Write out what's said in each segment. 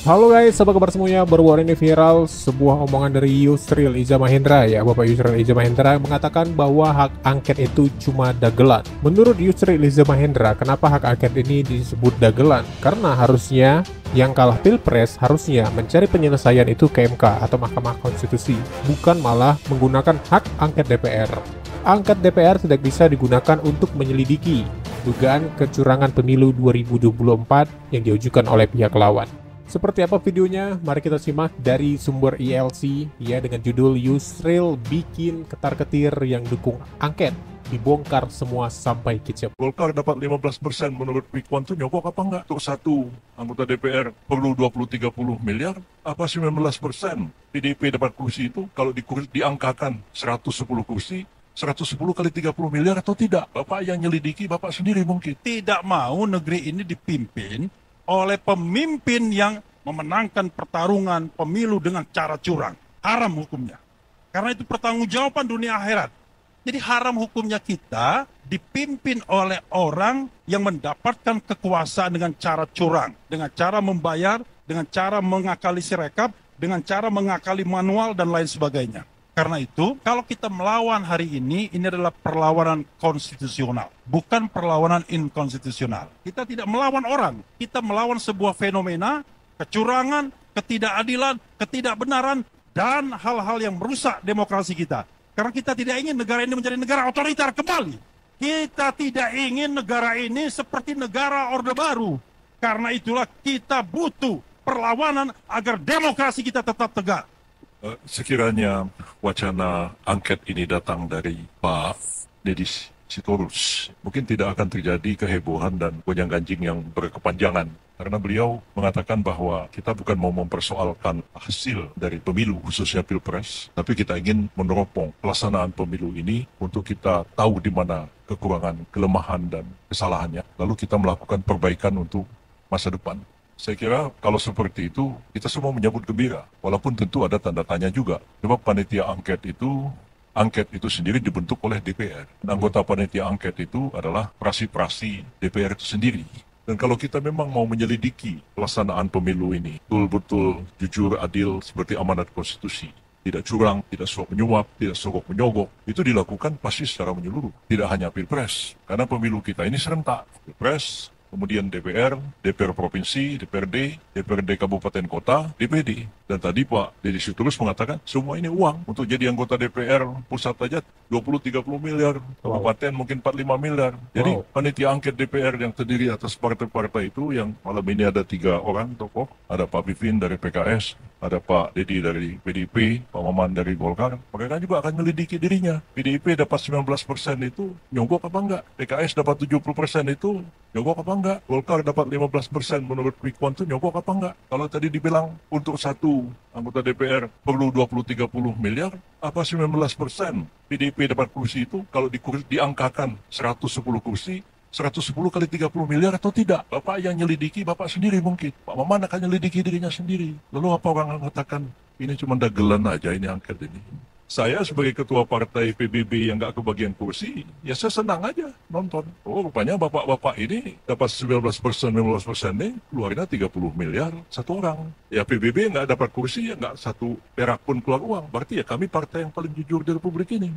Halo guys, apa kabar semuanya? Baru-baru ini viral sebuah omongan dari Yusril Iza Mahendra ya. Bapak Yusril Iza Mahendra mengatakan bahwa hak angket itu cuma dagelan. Menurut Yusril Iza Mahendra, kenapa hak angket ini disebut dagelan? Karena harusnya yang kalah pilpres harusnya mencari penyelesaian itu ke MK atau Mahkamah Konstitusi, bukan malah menggunakan hak angket DPR. Angket DPR tidak bisa digunakan untuk menyelidiki dugaan kecurangan pemilu 2024 yang diajukan oleh pihak lawan. Seperti apa videonya? Mari kita simak dari sumber ILC ya, dengan judul Yusril bikin ketar-ketir yang dukung angket, dibongkar semua sampai kicap. Golkar dapat 15% menurut Quick Count itu nyogok apa enggak? Untuk satu anggota DPR perlu 20-30 miliar, apa 19%? PDIP dapat kursi itu kalau diangkakan 110 kursi, 110 kali 30 miliar atau tidak? Bapak yang nyelidiki, Bapak sendiri mungkin. Tidak mau negeri ini dipimpin oleh pemimpin yang memenangkan pertarungan pemilu dengan cara curang. Haram hukumnya. Karena itu pertanggungjawaban dunia akhirat. Jadi haram hukumnya kita dipimpin oleh orang yang mendapatkan kekuasaan dengan cara curang. Dengan cara membayar, dengan cara mengakali sirekap, dengan cara mengakali manual dan lain sebagainya. Karena itu, kalau kita melawan hari ini adalah perlawanan konstitusional, bukan perlawanan inkonstitusional. Kita tidak melawan orang, kita melawan sebuah fenomena, kecurangan, ketidakadilan, ketidakbenaran, dan hal-hal yang merusak demokrasi kita. Karena kita tidak ingin negara ini menjadi negara otoriter kembali. Kita tidak ingin negara ini seperti negara Orde Baru. Karena itulah kita butuh perlawanan agar demokrasi kita tetap tegak. Sekiranya wacana angket ini datang dari Pak Deddy Sitorus, mungkin tidak akan terjadi kehebohan dan gonjang-ganjing yang berkepanjangan. Karena beliau mengatakan bahwa kita bukan mau mempersoalkan hasil dari pemilu, khususnya Pilpres, tapi kita ingin meneropong pelaksanaan pemilu ini untuk kita tahu di mana kekurangan, kelemahan, dan kesalahannya. Lalu kita melakukan perbaikan untuk masa depan. Saya kira kalau seperti itu, kita semua menyambut gembira. Walaupun tentu ada tanda tanya juga. Sebab panitia angket itu sendiri dibentuk oleh DPR. Dan anggota panitia angket itu adalah prasi-prasi DPR itu sendiri. Dan kalau kita memang mau menyelidiki pelaksanaan pemilu ini, betul-betul jujur, adil, seperti amanat konstitusi, tidak curang, tidak suap menyuap, tidak sogok menyogok, itu dilakukan pasti secara menyeluruh. Tidak hanya Pilpres, karena pemilu kita ini serentak. Pilpres, kemudian DPR, DPR Provinsi, DPRD Kabupaten Kota, DPD. Dan tadi Pak Deddy Sitorus mengatakan semua ini uang. Untuk jadi anggota DPR pusat saja 20-30 miliar, kabupaten mungkin 45 miliar. Jadi panitia angket DPR yang terdiri atas partai-partai itu, yang malam ini ada 3 orang tokoh, ada Pak Pipin dari PKS, ada Pak Deddy dari PDIP, Pak Maman dari Golkar. Mereka juga akan melidiki dirinya. PDIP dapat 19% itu nyogok apa enggak? PKS dapat 70% itu nyogok apa enggak? Golkar dapat 15% menurut Quick Count itu nyogok apa enggak? Kalau tadi dibilang untuk satu anggota DPR perlu 20-30 miliar, apa 19% PDIP dapat kursi itu kalau diangkakan 110 kursi, 110 kali 30 miliar atau tidak? Bapak yang nyelidiki, Bapak sendiri mungkin. Pak Maman akan nyelidiki dirinya sendiri. Lalu apa orang mengatakan ini cuma dagelan aja ini angket ini? Saya sebagai ketua partai PBB yang gak kebagian kursi, ya saya senang aja nonton. Oh, rupanya bapak-bapak ini dapat 19% nih, keluarnya 30 miliar satu orang. Ya PBB nggak dapat kursi, ya nggak satu perak pun keluar uang. Berarti ya kami partai yang paling jujur di Republik ini.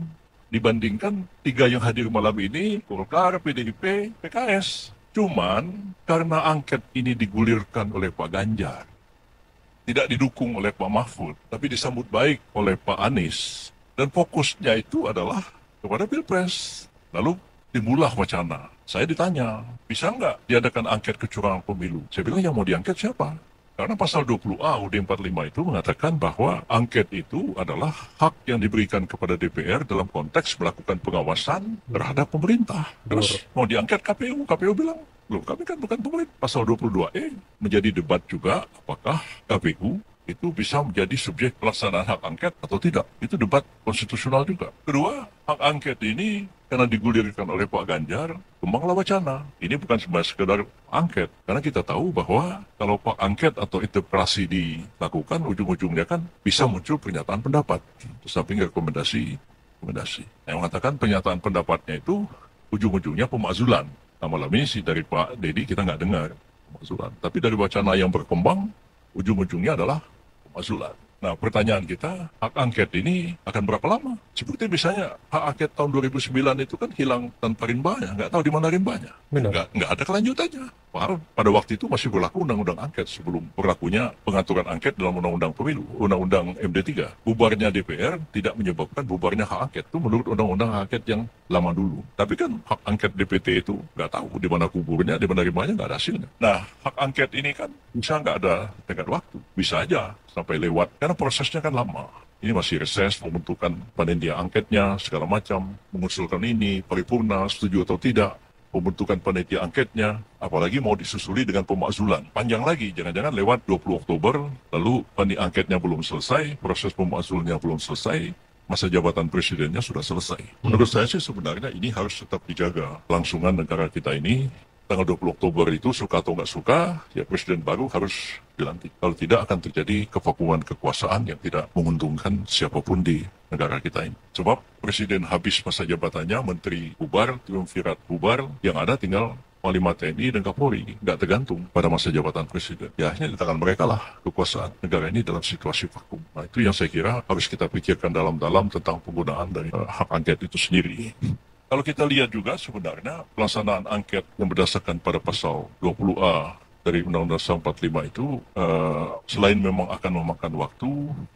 Dibandingkan 3 yang hadir malam ini, Golkar, PDIP, PKS. Cuman karena angket ini digulirkan oleh Pak Ganjar, tidak didukung oleh Pak Mahfud, tapi disambut baik oleh Pak Anies. Dan fokusnya itu adalah kepada Pilpres. Lalu timbullah wacana. Saya ditanya, bisa nggak diadakan angket kecurangan pemilu? Saya bilang yang mau diangket siapa? Karena pasal 20A UUD 45 itu mengatakan bahwa angket itu adalah hak yang diberikan kepada DPR dalam konteks melakukan pengawasan terhadap pemerintah. Terus mau diangket KPU, KPU bilang, loh kami kan bukan pemerintah. Pasal 22E menjadi debat juga apakah KPU itu bisa menjadi subjek pelaksanaan hak angket atau tidak. Itu debat konstitusional juga. Kedua, hak angket ini karena digulirkan oleh Pak Ganjar, kembanglah wacana. Ini bukan sekedar angket. Karena kita tahu bahwa kalau Pak angket atau interpelasi dilakukan, ujung-ujungnya kan bisa muncul pernyataan pendapat. Terus samping rekomendasi. Yang mengatakan pernyataan pendapatnya itu ujung-ujungnya pemakzulan. Nah malam ini sih dari Pak Deddy kita nggak dengar pemakzulan. Tapi dari wacana yang berkembang, ujung-ujungnya adalah pemakzulan. Nah, pertanyaan kita, hak angket ini akan berapa lama? Seperti misalnya hak angket tahun 2009 itu kan hilang tanpa rimbanya, nggak tahu di mana rimbanya. Benar. Nggak ada kelanjutannya. Padahal pada waktu itu masih berlaku undang-undang angket sebelum berlakunya pengaturan angket dalam undang-undang pemilu, undang-undang MD3. Bubarnya DPR tidak menyebabkan bubarnya hak angket. Itu menurut undang-undang hak angket yang lama dulu. Tapi kan hak angket DPT itu nggak tahu di mana kuburnya, di mana rimbanya, nggak ada hasilnya. Nah, hak angket ini kan bisa nggak ada tenggat waktu. Bisa aja sampai lewat, karena prosesnya kan lama. Ini masih reses, pembentukan panitia angketnya, segala macam, mengusulkan ini, paripurna, setuju atau tidak, pembentukan panitia angketnya, apalagi mau disusuli dengan pemakzulan. Panjang lagi, jangan-jangan lewat 20 Oktober, lalu panitia angketnya belum selesai, proses pemakzulnya belum selesai, masa jabatan presidennya sudah selesai. Menurut saya sih sebenarnya ini harus tetap dijaga kelangsungan negara kita ini. Tanggal 20 Oktober itu suka atau nggak suka, ya presiden baru harus dilantik. Kalau tidak akan terjadi kevakuman kekuasaan yang tidak menguntungkan siapapun di negara kita ini. Sebab presiden habis masa jabatannya, menteri bubar, triumvirat bubar, yang ada tinggal Panglima TNI dan Kapolri, nggak tergantung pada masa jabatan presiden. Ya akhirnya di tangan mereka lah kekuasaan negara ini dalam situasi vakum. Nah itu yang saya kira harus kita pikirkan dalam-dalam tentang penggunaan dari hak angket itu sendiri. Kalau kita lihat juga sebenarnya pelaksanaan angket yang berdasarkan pada pasal 20A dari Undang-Undang 45 itu selain memang akan memakan waktu,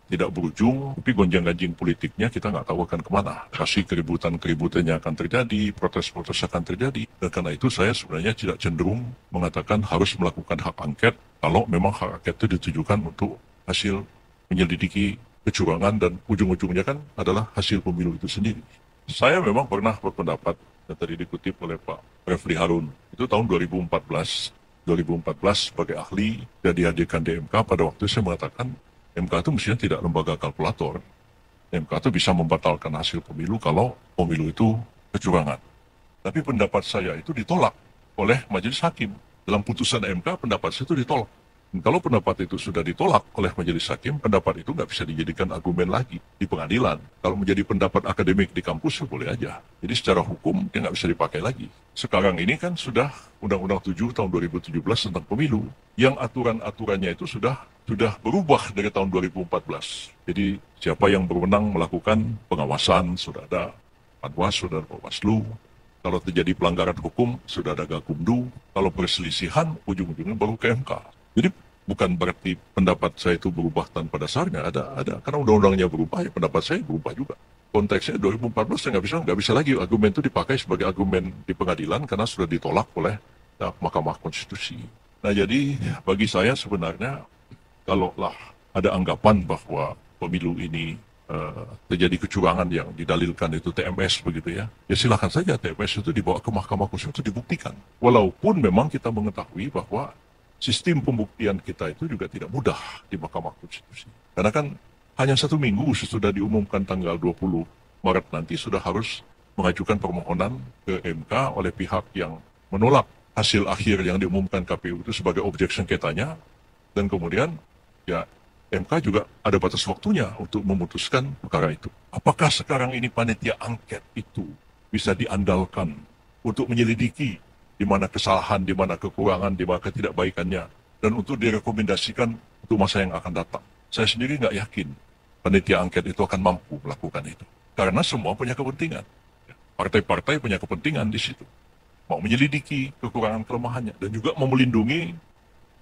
tidak berujung, tapi gonjang-ganjing politiknya kita nggak tahu akan kemana. Kasih keributan-keributannya akan terjadi, protes-protes akan terjadi. Dan karena itu saya sebenarnya tidak cenderung mengatakan harus melakukan hak angket kalau memang hak angket itu ditujukan untuk hasil menyelidiki kecurangan dan ujung-ujungnya kan adalah hasil pemilu itu sendiri. Saya memang pernah berpendapat, yang tadi dikutip oleh Pak Refli Harun, itu tahun 2014 sebagai ahli dan dihadirkan di MK, pada waktu itu saya mengatakan MK itu mestinya tidak lembaga kalkulator. MK itu bisa membatalkan hasil pemilu kalau pemilu itu kecurangan. Tapi pendapat saya itu ditolak oleh majelis hakim. Dalam putusan MK pendapat saya itu ditolak. Dan kalau pendapat itu sudah ditolak oleh majelis hakim, pendapat itu nggak bisa dijadikan argumen lagi di pengadilan. Kalau menjadi pendapat akademik di kampus, ya boleh aja. Jadi secara hukum, dia nggak bisa dipakai lagi. Sekarang ini kan sudah Undang-Undang 7 tahun 2017 tentang pemilu, yang aturan-aturannya itu sudah berubah dari tahun 2014. Jadi siapa yang berwenang melakukan pengawasan, sudah ada Panwas, sudah ada Bawaslu. Kalau terjadi pelanggaran hukum, sudah ada Gakumdu. Kalau perselisihan, ujung-ujungnya baru ke MK. Jadi bukan berarti pendapat saya itu berubah tanpa dasarnya, ada karena undang-undangnya berubah, ya pendapat saya berubah juga. Konteksnya 2014 saya nggak bisa lagi argumen itu dipakai sebagai argumen di pengadilan karena sudah ditolak oleh Mahkamah Konstitusi. Nah jadi bagi saya sebenarnya kalaulah ada anggapan bahwa pemilu ini terjadi kecurangan yang didalilkan itu TMS begitu ya silakan saja TMS itu dibawa ke Mahkamah Konstitusi itu dibuktikan. Walaupun memang kita mengetahui bahwa sistem pembuktian kita itu juga tidak mudah di Mahkamah Konstitusi. Karena kan hanya 1 minggu sesudah diumumkan tanggal 20 Maret nanti sudah harus mengajukan permohonan ke MK oleh pihak yang menolak hasil akhir yang diumumkan KPU itu sebagai objek sengketanya. Dan kemudian ya MK juga ada batas waktunya untuk memutuskan perkara itu. Apakah sekarang ini panitia angket itu bisa diandalkan untuk menyelidiki di mana kesalahan, di mana kekurangan, di mana ketidakbaikannya, dan untuk direkomendasikan untuk masa yang akan datang. Saya sendiri nggak yakin panitia angket itu akan mampu melakukan itu. Karena semua punya kepentingan. Partai-partai punya kepentingan di situ. Mau menyelidiki kekurangan kelemahannya, dan juga mau melindungi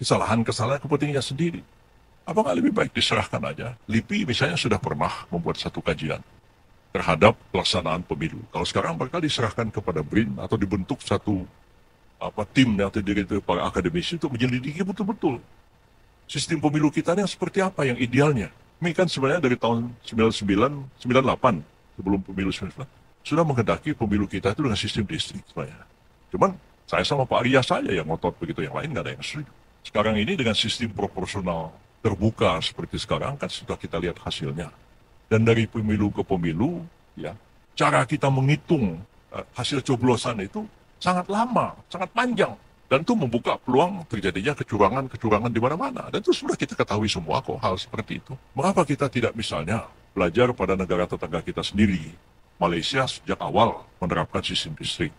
kesalahan-kesalahan kepentingannya sendiri. Apa nggak lebih baik diserahkan aja? LIPI misalnya sudah pernah membuat satu kajian terhadap pelaksanaan pemilu. Kalau sekarang mereka diserahkan kepada BRIN atau dibentuk satu tim yang terdiri dari para akademisi untuk menyelidiki betul-betul sistem pemilu kita yang seperti apa yang idealnya. Ini kan sebenarnya dari tahun 98 sebelum pemilu 99 sudah menghendaki pemilu kita itu dengan sistem distrik sebenarnya. Cuman saya sama Pak Arya saja yang ngotot begitu, yang lain nggak ada yang setuju. Sekarang ini dengan sistem proporsional terbuka seperti sekarang kan sudah kita lihat hasilnya. Dan dari pemilu ke pemilu, ya cara kita menghitung hasil coblosan itu sangat lama, sangat panjang. Dan itu membuka peluang terjadinya kecurangan di mana-mana. Dan itu sudah kita ketahui semua kok hal seperti itu. Mengapa kita tidak misalnya belajar pada negara tetangga kita sendiri? Malaysia sejak awal menerapkan sistem distrik.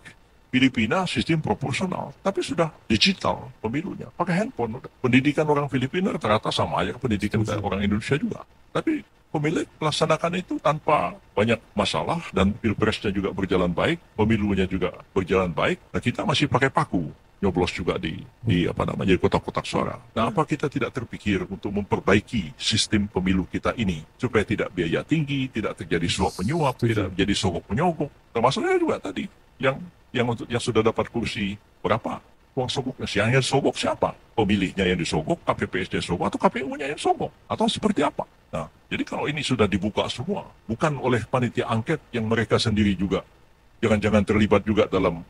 Filipina sistem proporsional, tapi sudah digital pemilunya, pakai handphone. Pendidikan orang Filipina rata-rata sama aja pendidikan kayak orang Indonesia juga. Tapi pemilik melaksanakan itu tanpa banyak masalah dan pilpresnya juga berjalan baik, pemilunya juga berjalan baik. Nah, kita masih pakai paku, nyoblos juga di kotak-kotak suara. Nah, apa kita tidak terpikir untuk memperbaiki sistem pemilu kita ini supaya tidak biaya tinggi, tidak terjadi suap menyuap, tidak menjadi sogok menyogok. Termasuknya juga tadi yang sudah dapat kursi berapa? Uang sogoknya, yang sogok siapa? Pemilihnya yang disogok, KPPS-nya sogok, atau KPU-nya yang sogok? Atau seperti apa? Nah, jadi kalau ini sudah dibuka semua, bukan oleh panitia angket yang mereka sendiri juga, jangan-jangan terlibat juga dalam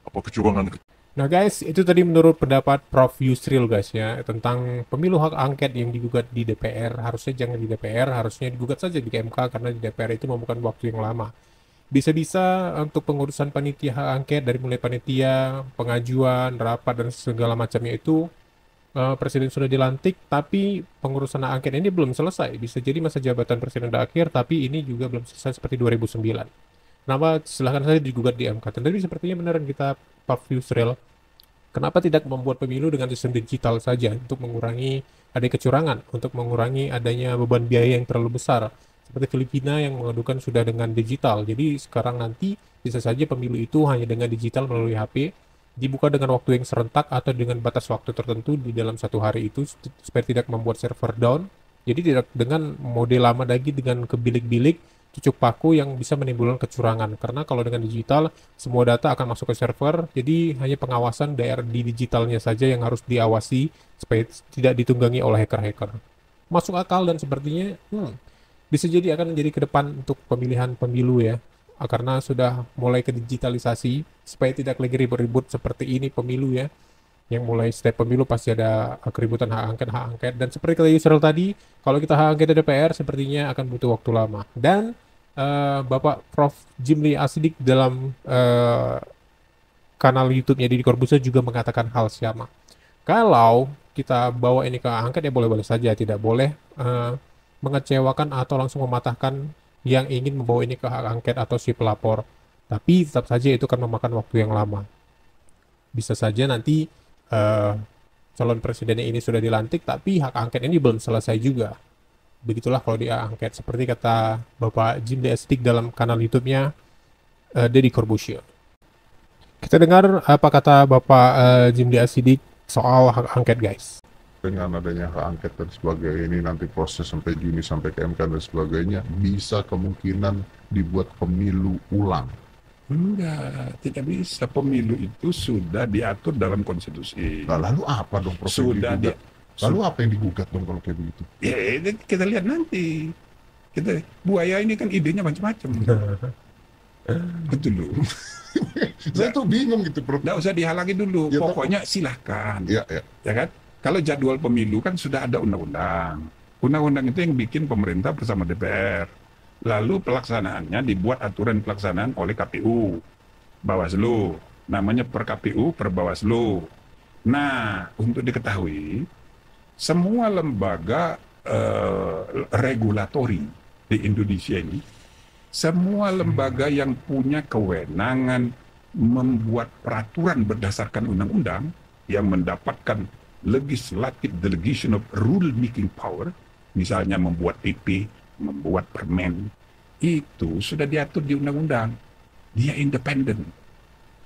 kecurangan. Nah guys, itu tadi menurut pendapat Prof. Yusril guys ya, tentang pemilu hak angket yang digugat di DPR. Harusnya jangan di DPR, harusnya digugat saja di MK, karena di DPR itu memakan waktu yang lama. Bisa-bisa untuk pengurusan panitia hak angket, dari mulai panitia, pengajuan, rapat, dan segala macamnya itu, presiden sudah dilantik, tapi pengurusan hak angket ini belum selesai. Bisa jadi masa jabatan presiden sudah akhir, tapi ini juga belum selesai seperti 2009. Kenapa? Silahkan saja digugat di MK. Tapi sepertinya beneran kita, Prof. Yusril, kenapa tidak membuat pemilu dengan sistem digital saja untuk mengurangi adanya kecurangan, untuk mengurangi adanya beban biaya yang terlalu besar. Seperti Filipina yang mengadukan sudah dengan digital. Jadi sekarang nanti bisa saja pemilu itu hanya dengan digital melalui HP, dibuka dengan waktu yang serentak atau dengan batas waktu tertentu di dalam satu hari itu, supaya tidak membuat server down. Jadi tidak dengan mode lama lagi dengan ke bilik-bilik cucuk paku yang bisa menimbulkan kecurangan. Karena kalau dengan digital, semua data akan masuk ke server, jadi hanya pengawasan daerah di digitalnya saja yang harus diawasi supaya tidak ditunggangi oleh hacker-hacker. Masuk akal, dan sepertinya bisa jadi akan menjadi ke depan untuk pemilihan pemilu ya, karena sudah mulai ke digitalisasi, supaya tidak lagi ribut-ribut seperti ini pemilu ya, yang mulai setiap pemilu pasti ada keributan hak angket, dan seperti kata Yusril tadi, kalau kita hak angket di DPR sepertinya akan butuh waktu lama. Dan Bapak Prof. Jimli Asidik dalam kanal YouTube-nya Deddy Corbuzier juga mengatakan hal sama. Kalau kita bawa ini ke hak angket ya boleh-boleh saja, tidak boleh mengecewakan atau langsung mematahkan yang ingin membawa ini ke hak angket atau si pelapor. Tapi tetap saja itu akan memakan waktu yang lama. Bisa saja nanti calon presidennya ini sudah dilantik, tapi hak angket ini belum selesai juga. Begitulah kalau di hak angket, seperti kata Bapak Jimli Asidik dalam kanal YouTube-nya Deddy Corbuzier. Kita dengar apa kata Bapak Jimli Asidik soal hak angket guys. Dengan adanya hak angket dan sebagainya ini nanti proses sampai Juni sampai ke MK dan sebagainya, bisa kemungkinan dibuat pemilu ulang. Enggak, tidak bisa. Pemilu itu sudah diatur dalam konstitusi. Nah, lalu apa dong proses Sudah digugat? Lalu apa yang digugat dong kalau kayak begitu? Ya, kita lihat nanti. Buaya ini kan idenya macam-macam. Betul loh. Saya tuh bingung gitu, Prof. Nggak usah dihalangi dulu. Ya, pokoknya silahkan. Ya. Ya kan? Kalau jadwal pemilu kan sudah ada undang-undang. Undang-undang itu yang bikin pemerintah bersama DPR. Lalu pelaksanaannya dibuat aturan pelaksanaan oleh KPU, Bawaslu. Namanya per KPU, per Bawaslu. Nah, untuk diketahui, semua lembaga regulatori di Indonesia ini, semua lembaga yang punya kewenangan membuat peraturan berdasarkan undang-undang yang mendapatkan legislative delegation of rule making power, misalnya membuat PP, membuat permen, itu sudah diatur di undang-undang. Dia independen.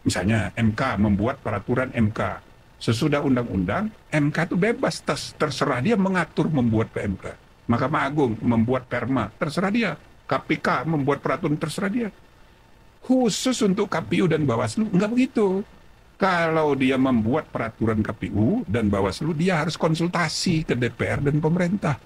Misalnya MK membuat peraturan MK. Sesudah undang-undang, MK itu bebas, terserah dia mengatur membuat PMK. Mahkamah Agung membuat perma, terserah dia. KPK membuat peraturan, terserah dia. Khusus untuk KPU dan Bawaslu, enggak begitu. Kalau dia membuat peraturan KPU dan Bawaslu, dia harus konsultasi ke DPR dan pemerintah.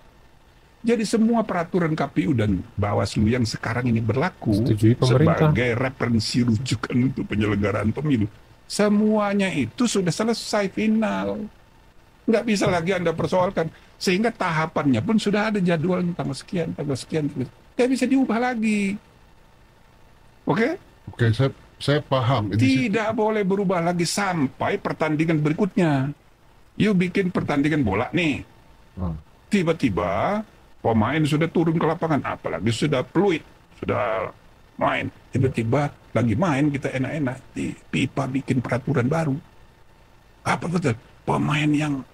Jadi semua peraturan KPU dan Bawaslu yang sekarang ini berlaku sebagai referensi rujukan untuk penyelenggaraan pemilu, semuanya itu sudah selesai final. Nggak bisa lagi Anda persoalkan. Sehingga tahapannya pun sudah ada jadwalnya, tanggal sekian. Nggak bisa diubah lagi. Oke? Oke, saya paham. Tidak boleh berubah lagi sampai pertandingan berikutnya. You bikin pertandingan bola nih. Tiba-tiba pemain sudah turun ke lapangan, apalagi sudah fluid, sudah main. Tiba-tiba lagi main kita enak-enak di FIFA bikin peraturan baru. Apa betul? Pemain yang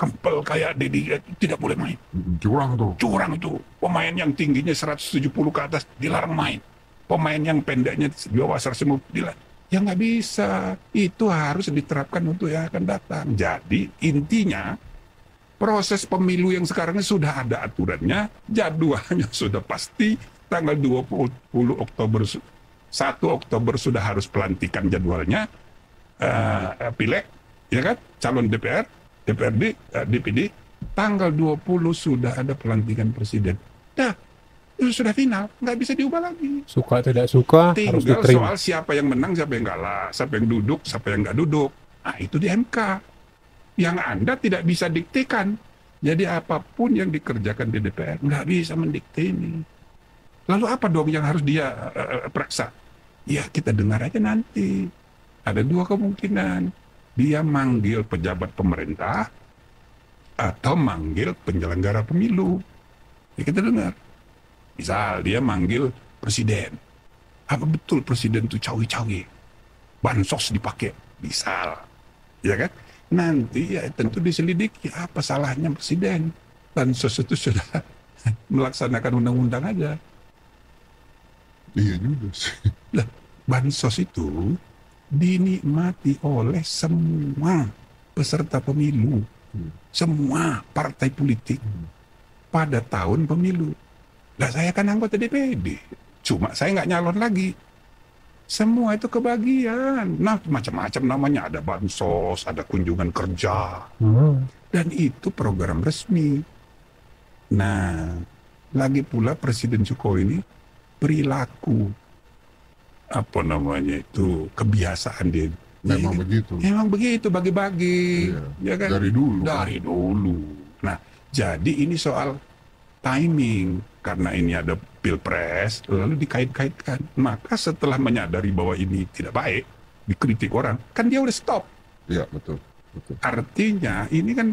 kempel kayak Dedi tidak boleh main. Curang tuh. Curang itu. Pemain yang tingginya 170 ke atas dilarang main. Pemain yang pendeknya di bawah 150 dilarang. Ya nggak bisa. Itu harus diterapkan untuk yang akan datang. Jadi intinya proses pemilu yang sekarang ini sudah ada aturannya, jadwalnya sudah pasti, tanggal 20 Oktober, 1 Oktober sudah harus pelantikan jadwalnya, pileg, ya kan, calon DPR, DPRD, DPD, tanggal 20 sudah ada pelantikan presiden. Dah, itu sudah final, nggak bisa diubah lagi. Suka tidak suka harus Tinggal diterima. soal siapa yang menang, siapa yang kalah, siapa yang duduk, siapa yang nggak duduk. Nah, itu di MK. Yang Anda tidak bisa diktekan. Jadi apapun yang dikerjakan di DPR, nggak bisa mendikte ini. Lalu apa dong yang harus dia periksa? Ya kita dengar aja nanti. Ada dua kemungkinan. Dia manggil pejabat pemerintah, atau manggil penyelenggara pemilu. Ya kita dengar. Misal dia manggil presiden. Apa betul presiden itu cawi-cawi? Bansos dipakai. Misal. Ya kan? Nanti ya tentu diselidiki apa salahnya presiden. Bansos itu sudah melaksanakan undang-undang aja. Iya juga sih. Lah, bansos itu dinikmati oleh semua peserta pemilu. Semua partai politik pada tahun pemilu. Lah saya kan anggota DPD, cuma saya nggak nyalon lagi. Semua itu kebagian. Nah macam-macam namanya, ada bansos, ada kunjungan kerja, dan itu program resmi. Nah lagi pula Presiden Jokowi ini perilaku apa namanya itu kebiasaan dia. Memang begitu. Memang begitu bagi-bagi, Iya. ya kan? Dari dulu. Dari dulu. Nah, jadi ini soal timing, karena ini ada pilpres, lalu dikait-kaitkan. Maka setelah menyadari bahwa ini tidak baik, dikritik orang, kan dia udah stop. Iya, betul. Betul. Artinya ini kan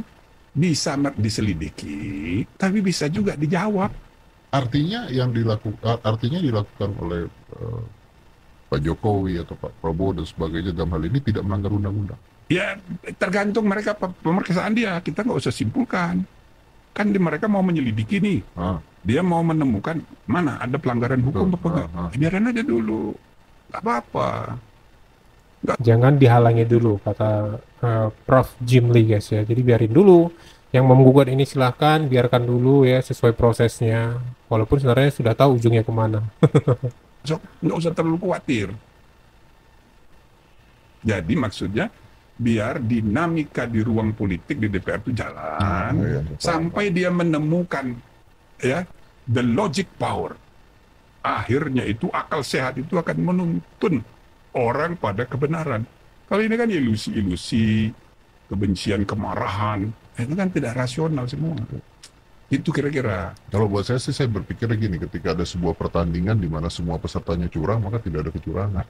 bisa diselidiki, tapi bisa juga dijawab. Artinya dilakukan oleh Pak Jokowi atau Pak Prabowo dan sebagainya dalam hal ini tidak melanggar undang-undang. Ya tergantung mereka pemeriksaan dia, kita nggak usah simpulkan. Kan mereka mau menyelidiki nih, dia mau menemukan mana ada pelanggaran hukum apa enggak. Biarin aja dulu, nggak apa-apa. Jangan dihalangi dulu, kata Prof. Jim Lee guys ya. Jadi biarin dulu. Yang menggugat ini silahkan, biarkan dulu ya sesuai prosesnya. Walaupun sebenarnya sudah tahu ujungnya kemana. So, nggak usah terlalu khawatir. Jadi maksudnya biar dinamika di ruang politik di DPR itu jalan sampai dia menemukan ya the logic power. Akhirnya itu akal sehat itu akan menuntun orang pada kebenaran. Kalau ini kan ilusi-ilusi, kebencian, kemarahan, itu kan tidak rasional semua. Itu kira-kira. Kalau buat saya sih, saya berpikir gini, ketika ada sebuah pertandingan di mana semua pesertanya curang, maka tidak ada kecurangan.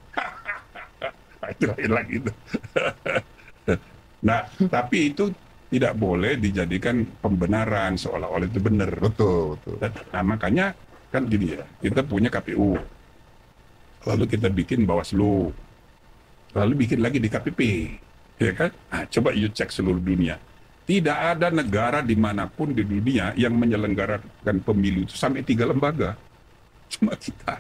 Itu lagi itu. Nah, tapi itu tidak boleh dijadikan pembenaran seolah-olah itu benar. Betul, betul. Nah, makanya kan gini ya, kita punya KPU, lalu kita bikin Bawaslu, lalu bikin lagi di KPP, ya kan? Nah, coba you cek seluruh dunia. Tidak ada negara dimanapun di dunia yang menyelenggarakan pemilu itu sampai 3 lembaga. Cuma kita.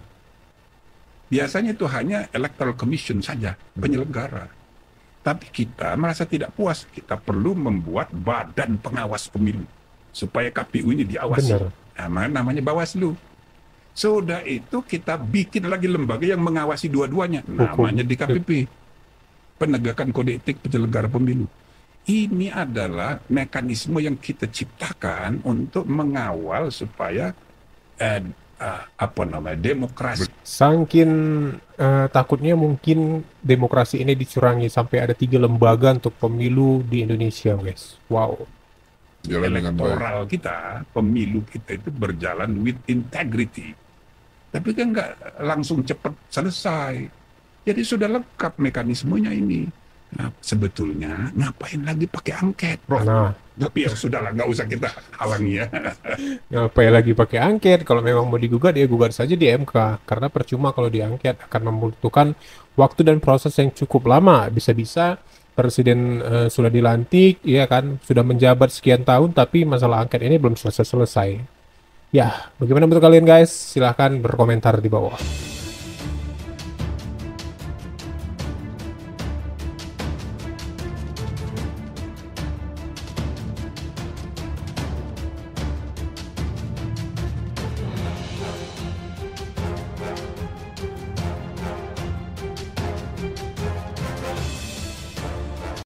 Biasanya itu hanya Electoral Commission saja, penyelenggara. Tapi kita merasa tidak puas. Kita perlu membuat badan pengawas pemilu. Supaya KPU ini diawasi. Benar. Nah, namanya Bawaslu. Sudah itu kita bikin lagi lembaga yang mengawasi dua-duanya. Namanya DKPP. Penegakan Kode Etik Penyelenggara Pemilu. Ini adalah mekanisme yang kita ciptakan untuk mengawal supaya demokrasi. Saking takutnya mungkin demokrasi ini dicurangi sampai ada 3 lembaga untuk pemilu di Indonesia, guys. Wow. Jalan dengan baik. Elektoral kita, pemilu kita itu berjalan with integrity. Tapi kan nggak langsung cepat selesai. Jadi sudah lengkap mekanismenya ini. Nah, sebetulnya ngapain lagi pakai angket, Prof? Nah, Tapi ya sudahlah, nggak usah kita halangi ya. ngapain lagi pakai angket? Kalau memang mau digugat, ya gugat saja di MK. Karena percuma kalau diangket, akan membutuhkan waktu dan proses yang cukup lama. Bisa-bisa presiden sudah dilantik, ya kan, sudah menjabat sekian tahun, tapi masalah angket ini belum selesai-selesai. Ya, bagaimana menurut kalian guys? Silahkan berkomentar di bawah.